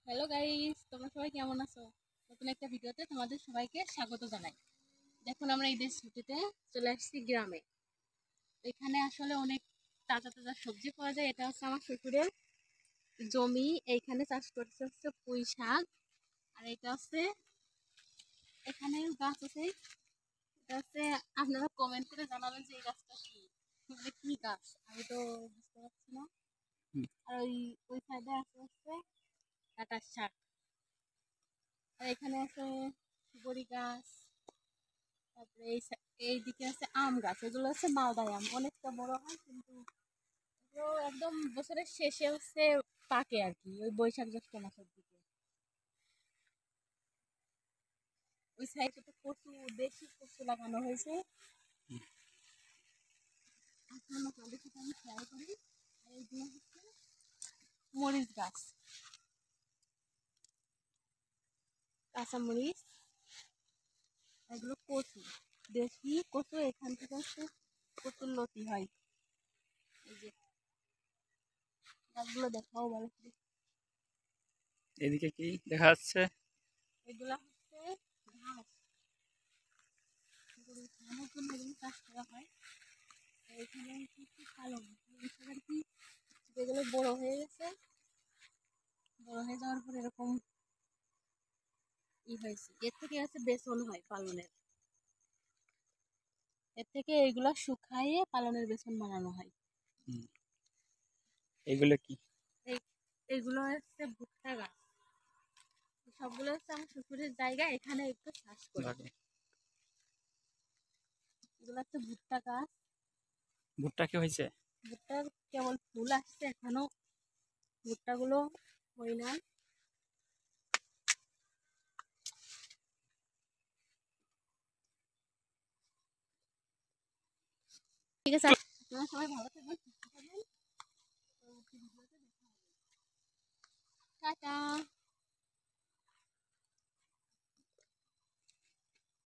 Hello guys, তোমরা সবাই কেমন আছো? নতুন একটা ভিডিওতে তোমাদের সবাইকে স্বাগত জানাই। দেখুন, আমরা ঈদের ছুটিতে চলে আসছি গ্রামে। এখানে আসলে অনেক তাজা তাজা সবজি পাওয়া যায়। এটা হচ্ছে আমার শ্বশুরের জমি। এইখানে চাষ করতে হচ্ছে পুঁই শাক। আর এটা হচ্ছে এখানে গাছ আছে। এটা হচ্ছে আপনারা কমেন্ট করে জানাবেন যে এই গাছটা কি, মানে কি গাছ আমি তো বুঝতে পারছি না। হুম। আর ওই সাইডে আছে হচ্ছে ডাঁটার শাক। আর এখানে আছে সুপারি গাছ। তারপরে এইদিকে আছে আম গাছ। এগুলো হচ্ছে মালদায় আম, অনেকটা বড় হয়, কিন্তু এগুলো একদম বছরের শেষে হচ্ছে পাকে আর কি, ওই বৈশাখ জ্যৈষ্ঠ মাসের দিকে। ওই সাইডে তো কচু, দেশি কচু লাগানো হয়েছে। আপনার আপনাদের সাথে আমি শেয়ার করি। আর এইগুলো হচ্ছে মরিচ গাছ, কাঁচা মরিচ। এগুলো কচু, দেশি কচু। এখান থেকে হচ্ছে কচুর লতি হয়। এই যে গাছগুলো দেখাও ভালো করে। এদিকে কি দেখা যাচ্ছে? এগুলা হচ্ছে ঘাস, গরুর খাওয়ানোর জন্য এগুলো চাষ করা হয়। এখানে হচ্ছে পালং শাক আর কি, যেগুলো বড় হয়ে গেছে। বড় হয়ে যাওয়ার পর এরকম হয়েছে। এর থেকে আছে বেসন হয় পালনের। এর থেকে এইগুলা শুকাইয়ে পালনের বেসন বানানো হয়। হুম। এগুলো কি? এই এইগুলো হচ্ছে ভুট্টা গাছ। সবগুলো হচ্ছে আমার শ্বশুরের জায়গা, এখানে একটু চাষ করে। ভালো। এগুলো হচ্ছে ভুট্টা গাছ। ভুট্টা কি হয়েছে? ভুট্টার কেবল ফুল আসছে, এখনো ভুট্টাগুলো হয় না। ঠিক আছে, আপনারা সবাই ভালো থাকবেন, সুস্থ থাকবেন। টাটা।